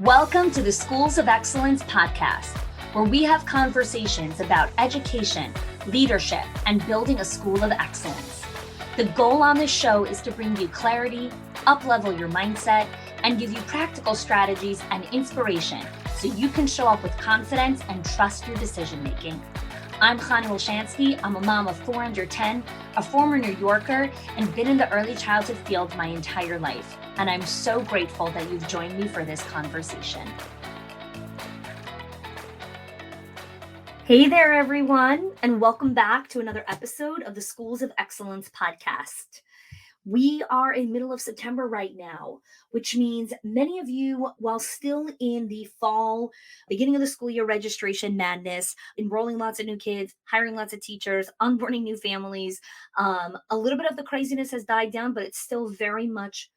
Welcome to the Schools of Excellence podcast, where we have conversations about education, leadership, and building a school of excellence. The goal on this show is to bring you clarity, up-level your mindset, and give you practical strategies and inspiration so you can show up with confidence and trust your decision-making. I'm Chana Wilshansky. I'm a mom of 4 under 10, a former New Yorker, and been in the early childhood field my entire life. And I'm so grateful that you've joined me for this conversation. Hey there, everyone, and welcome back to another episode of the Schools of Excellence podcast. We are in middle of September right now, which means many of you, while still in the fall, beginning of the school year registration madness, enrolling lots of new kids, hiring lots of teachers, onboarding new families, a little bit of the craziness has died down, but it's still very much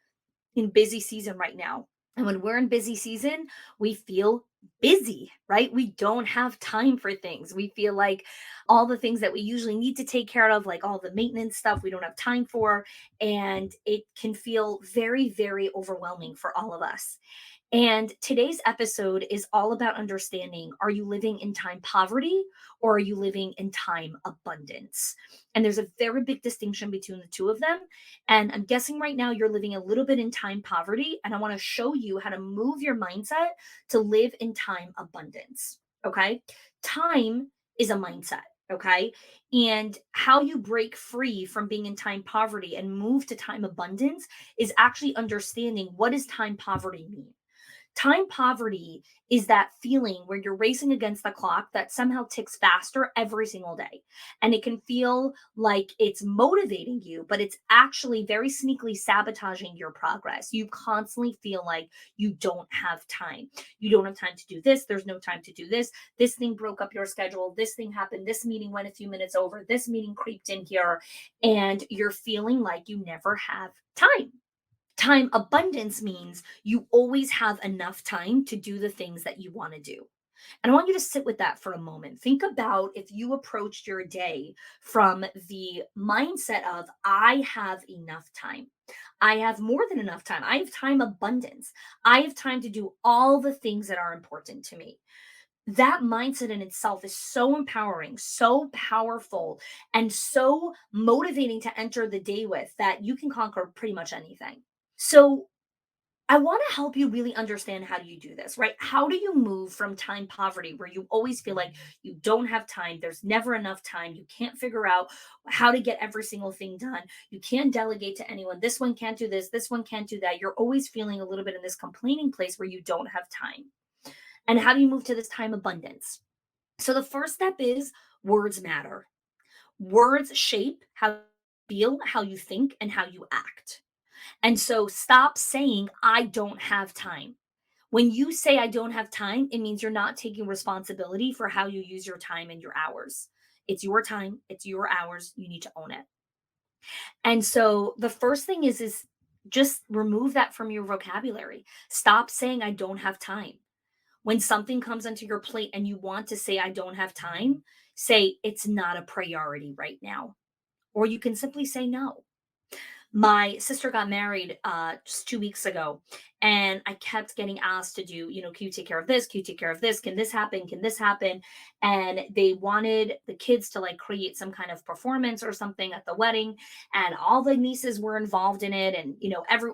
in busy season right now. And when we're in busy season, we feel busy, right? We don't have time for things. We feel like all the things that we usually need to take care of, like all the maintenance stuff, we don't have time for. And it can feel very, very overwhelming for all of us. And today's episode is all about understanding, are you living in time poverty or are you living in time abundance? And there's a very big distinction between the two of them. And I'm guessing right now you're living a little bit in time poverty. And I want to show you how to move your mindset to live in time abundance. Okay. Time is a mindset. Okay. And how you break free from being in time poverty and move to time abundance is actually understanding, what does time poverty mean? Time poverty is that feeling where you're racing against the clock that somehow ticks faster every single day. And it can feel like it's motivating you, but it's actually very sneakily sabotaging your progress. You constantly feel like you don't have time. You don't have time to do this. There's no time to do this. This thing broke up your schedule. This thing happened. This meeting went a few minutes over. This meeting creeped in here. And you're feeling like you never have time. Time abundance means you always have enough time to do the things that you want to do. And I want you to sit with that for a moment. Think about if you approached your day from the mindset of, I have enough time. I have more than enough time. I have time abundance. I have time to do all the things that are important to me. That mindset in itself is so empowering, so powerful, and so motivating to enter the day with, that you can conquer pretty much anything. So I want to help you really understand, how do you do this, right? How do you move from time poverty, where you always feel like you don't have time, there's never enough time, you can't figure out how to get every single thing done, you can't delegate to anyone, this one can't do this one can't do that. You're always feeling a little bit in this complaining place where you don't have time. And how do you move to this time abundance? So the first step is, words matter. Words shape how you feel, how you think, and how you act. And so stop saying, I don't have time. When you say, I don't have time, it means you're not taking responsibility for how you use your time and your hours. It's your time, it's your hours. You need to own it. And so the first thing is just remove that from your vocabulary. Stop saying, I don't have time. When something comes onto your plate and you want to say, I don't have time, say, it's not a priority right now. Or you can simply say no. My sister got married just 2 weeks ago, and I kept getting asked to do, can you take care of this? Can you take care of this? Can this happen? Can this happen? And they wanted the kids to like create some kind of performance or something at the wedding, and all the nieces were involved in it, and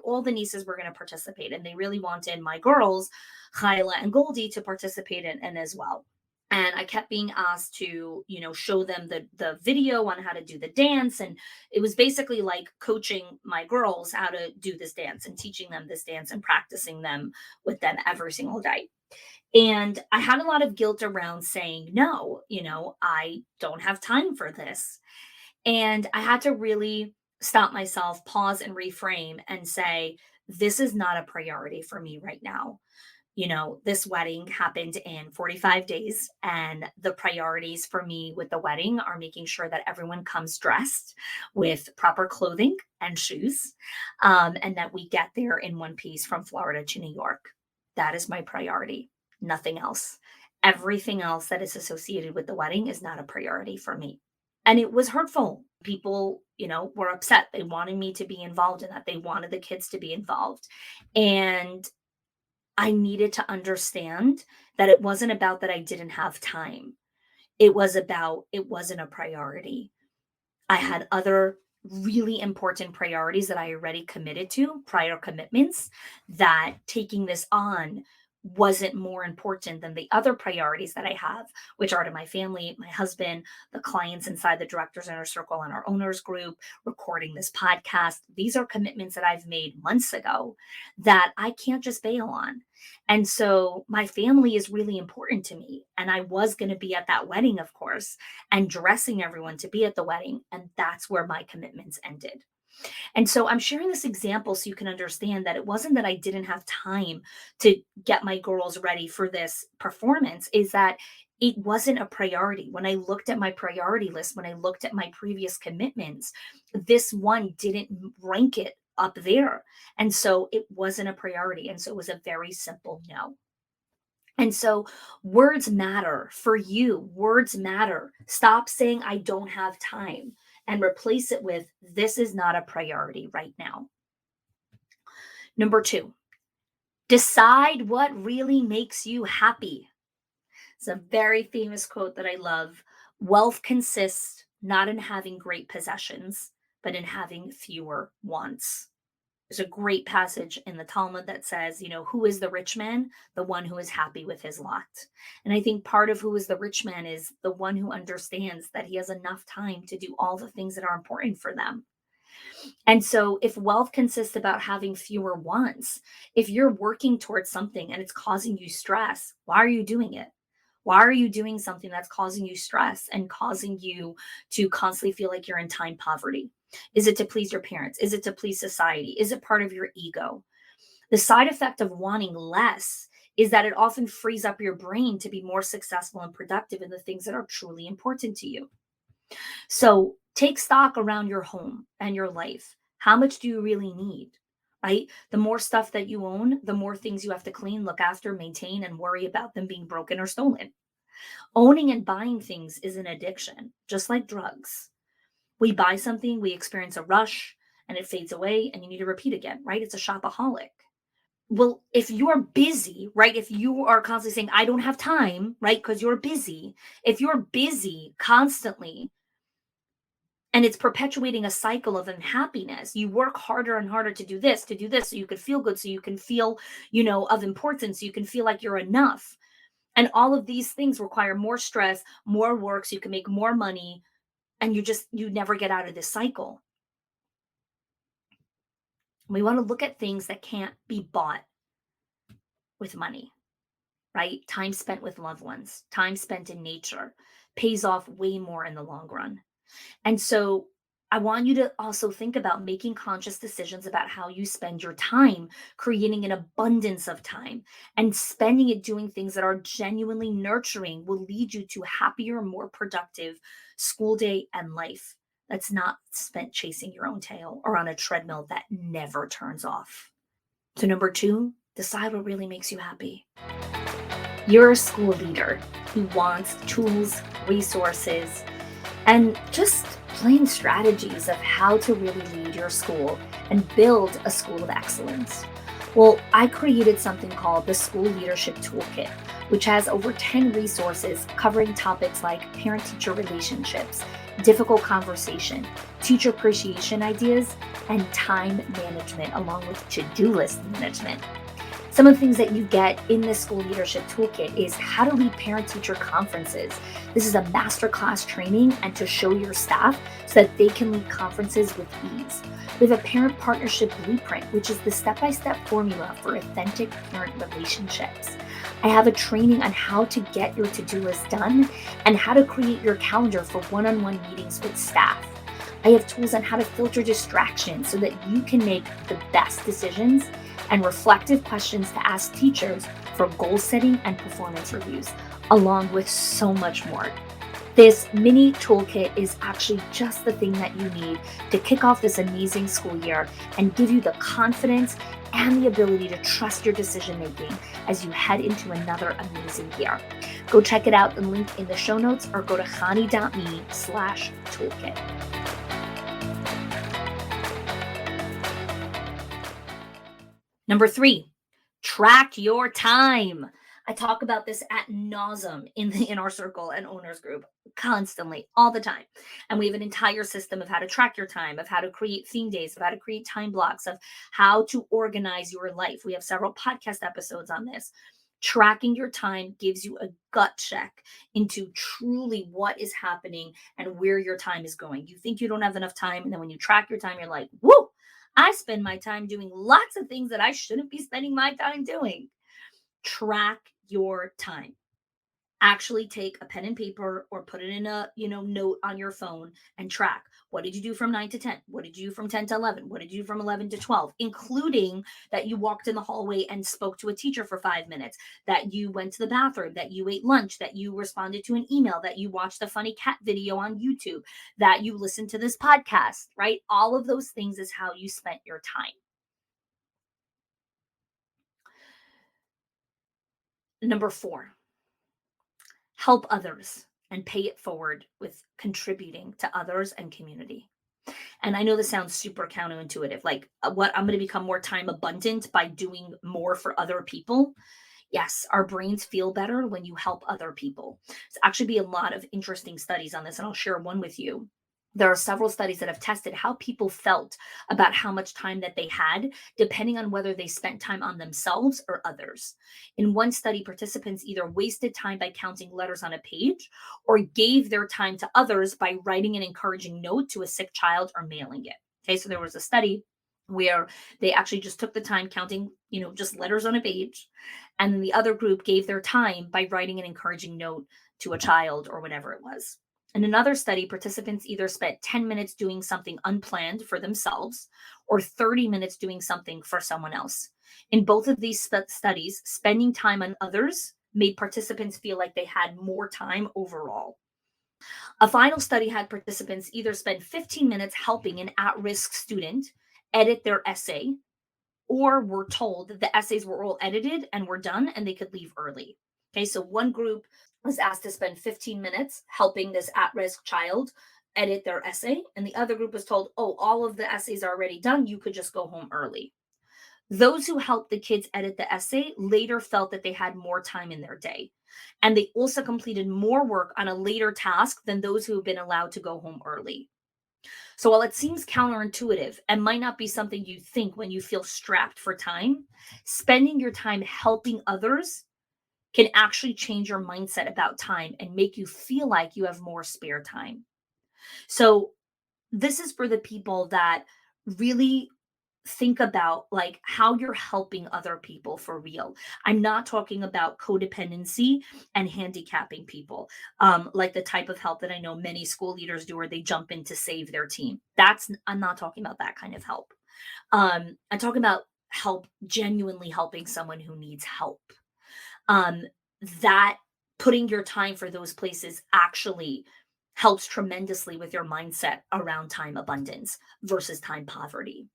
all the nieces were going to participate, and they really wanted my girls, Kyla and Goldie, to participate in as well. And I kept being asked to, show them the video on how to do the dance. And it was basically like coaching my girls how to do this dance and teaching them this dance and practicing them with them every single day. And I had a lot of guilt around saying, no, I don't have time for this. And I had to really stop myself, pause and reframe and say, this is not a priority for me right now. This wedding happened in 45 days, and the priorities for me with the wedding are making sure that everyone comes dressed with proper clothing and shoes, and that we get there in one piece from Florida to New York. That is my priority, nothing else. Everything else that is associated with the wedding is not a priority for me. And it was hurtful. People, were upset. They wanted me to be involved in that. They wanted the kids to be involved. And I needed to understand that it wasn't about that I didn't have time. It was about it wasn't a priority. I had other really important priorities that I already committed to, prior commitments, that taking this on wasn't more important than the other priorities that I have, which are to my family, my husband, the clients inside the Directors Inner Circle and our owners group, recording this podcast. These are commitments that I've made months ago that I can't just bail on. And so my family is really important to me. And I was going to be at that wedding, of course, and dressing everyone to be at the wedding. And that's where my commitments ended. And so I'm sharing this example so you can understand that it wasn't that I didn't have time to get my girls ready for this performance, is that it wasn't a priority. When I looked at my priority list, when I looked at my previous commitments, this one didn't rank it up there. And so it wasn't a priority. And so it was a very simple no. And so words matter for you. Words matter. Stop saying, I don't have time, and replace it with, this is not a priority right now. Number two, decide what really makes you happy. It's a very famous quote that I love. Wealth consists not in having great possessions, but in having fewer wants. There's a great passage in the Talmud that says, who is the rich man? The one who is happy with his lot. And I think part of who is the rich man is the one who understands that he has enough time to do all the things that are important for them. And so if wealth consists about having fewer wants, if you're working towards something and it's causing you stress, why are you doing it? Why are you doing something that's causing you stress and causing you to constantly feel like you're in time poverty? Is it to please your parents? Is it to please society? Is it part of your ego? The side effect of wanting less is that it often frees up your brain to be more successful and productive in the things that are truly important to you. So take stock around your home and your life. How much do you really need? Right? The more stuff that you own, the more things you have to clean, look after, maintain, and worry about them being broken or stolen. Owning and buying things is an addiction, just like drugs. We buy something, we experience a rush, and it fades away, and you need to repeat again, right? It's a shopaholic. Well, if you're busy, right? If you are constantly saying, I don't have time, right? Because you're busy. If you're busy constantly, and it's perpetuating a cycle of unhappiness, you work harder and harder to do this, so you could feel good, so you can feel, of importance, so you can feel like you're enough. And all of these things require more stress, more work, so you can make more money, and you never get out of this cycle. We want to look at things that can't be bought with money, right? Time spent with loved ones, time spent in nature pays off way more in the long run. And so I want you to also think about making conscious decisions about how you spend your time, creating an abundance of time, and spending it doing things that are genuinely nurturing will lead you to a happier, more productive school day and life that's not spent chasing your own tail or on a treadmill that never turns off. So, number two, decide what really makes you happy. You're a school leader who wants tools, resources, and just plain strategies of how to really lead your school and build a school of excellence. Well, I created something called the School Leadership Toolkit, which has over 10 resources covering topics like parent-teacher relationships, difficult conversation, teacher appreciation ideas, and time management, along with to-do list management. Some of the things that you get in this School Leadership Toolkit is how to lead parent-teacher conferences. This is a masterclass training and to show your staff so that they can lead conferences with ease. We have a parent partnership blueprint, which is the step-by-step formula for authentic parent relationships. I have a training on how to get your to-do list done and how to create your calendar for one-on-one meetings with staff. I have tools on how to filter distractions so that you can make the best decisions, and reflective questions to ask teachers for goal setting and performance reviews, along with so much more. This mini toolkit is actually just the thing that you need to kick off this amazing school year and give you the confidence and the ability to trust your decision making as you head into another amazing year. Go check it out, the link in the show notes, or go to hani.me/toolkit. Number three, Track your time. I talk about this at nauseum in our circle and owners group constantly, all the time. And we have an entire system of how to track your time, of how to create theme days, of how to create time blocks, of how to organize your life. We have several podcast episodes on this. Tracking your time gives you a gut check into truly what is happening and where your time is going. You think you don't have enough time, and then when you track your time, you're like, whoa, I spend my time doing lots of things that I shouldn't be spending my time doing. Track your time. Actually take a pen and paper or put it in a, note on your phone and track. What did you do from 9 to 10? What did you do from 10 to 11? What did you do from 11 to 12? Including that you walked in the hallway and spoke to a teacher for 5 minutes, that you went to the bathroom, that you ate lunch, that you responded to an email, that you watched a funny cat video on YouTube, that you listened to this podcast, right? All of those things is how you spent your time. Number 4, help others and pay it forward with contributing to others and community. And I know this sounds super counterintuitive. Like, what, I'm going to become more time abundant by doing more for other people. Yes, our brains feel better when you help other people. There's actually be a lot of interesting studies on this, and I'll share one with you. There are several studies that have tested how people felt about how much time that they had, depending on whether they spent time on themselves or others. In one study, participants either wasted time by counting letters on a page or gave their time to others by writing an encouraging note to a sick child or mailing it. Okay, so there was a study where they actually just took the time counting, just letters on a page. And then the other group gave their time by writing an encouraging note to a child or whatever it was. In another study, participants either spent 10 minutes doing something unplanned for themselves or 30 minutes doing something for someone else. In both of these studies, spending time on others made participants feel like they had more time overall. A final study had participants either spend 15 minutes helping an at risk student edit their essay, or were told that the essays were all edited and were done and they could leave early. Okay, so one group was asked to spend 15 minutes helping this at risk child edit their essay, and the other group was told, oh, all of the essays are already done. You could just go home early. Those who helped the kids edit the essay later felt that they had more time in their day. And they also completed more work on a later task than those who have been allowed to go home early. So while it seems counterintuitive and might not be something you think when you feel strapped for time, spending your time helping others can actually change your mindset about time and make you feel like you have more spare time. So this is for the people that really think about like how you're helping other people for real. I'm not talking about codependency and handicapping people, like the type of help that I know many school leaders do, where they jump in to save their team. I'm not talking about that kind of help. I'm talking about help, genuinely helping someone who needs help. um, that putting your time for those places actually helps tremendously with your mindset around time abundance versus time poverty.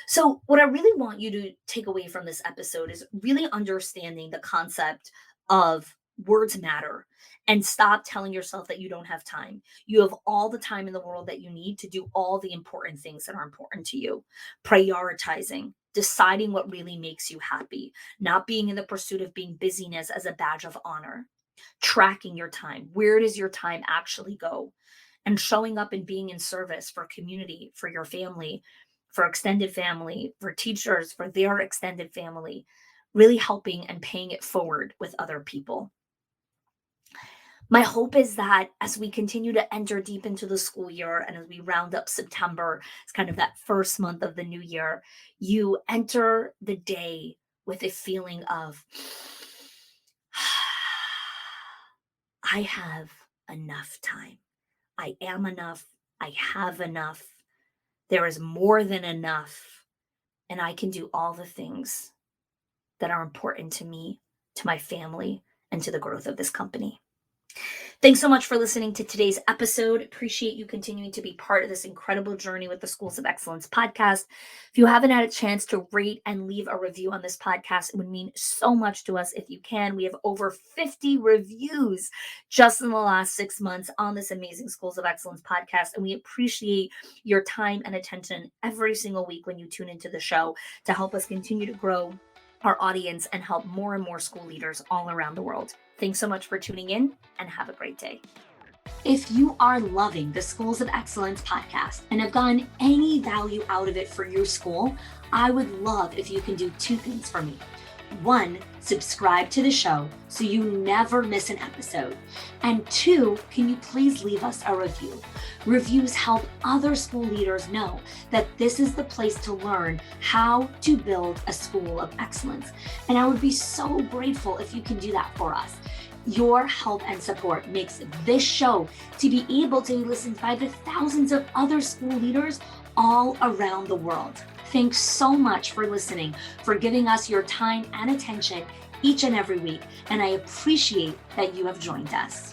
So, what I really want you to take away from this episode is really understanding the concept of words matter, and stop telling yourself that you don't have time. You have all the time in the world that you need to do all the important things that are important to you. Prioritizing, deciding what really makes you happy, not being in the pursuit of being busyness as a badge of honor, tracking your time. Where does your time actually go? And showing up and being in service for community, for your family, for extended family, for teachers, for their extended family, really helping and paying it forward with other people. My hope is that as we continue to enter deep into the school year and as we round up September, it's kind of that first month of the new year, you enter the day with a feeling of, I have enough time. I am enough. I have enough. There is more than enough. And I can do all the things that are important to me, to my family, and to the growth of this company. Thanks so much for listening to today's episode. Appreciate you continuing to be part of this incredible journey with the Schools of Excellence podcast. If you haven't had a chance to rate and leave a review on this podcast, it would mean so much to us if you can. We have over 50 reviews just in the last 6 months on this amazing Schools of Excellence podcast. And we appreciate your time and attention every single week when you tune into the show to help us continue to grow our audience and help more and more school leaders all around the world. Thanks so much for tuning in, and have a great day. If you are loving the Schools of Excellence podcast and have gotten any value out of it for your school, I would love if you can do two things for me. One, subscribe to the show so you never miss an episode. And two, can you please leave us a review? Reviews help other school leaders know that this is the place to learn how to build a school of excellence. And I would be so grateful if you can do that for us. Your help and support makes this show to be able to be listened by the thousands of other school leaders all around the world. Thanks so much for listening, for giving us your time and attention each and every week, and I appreciate that you have joined us.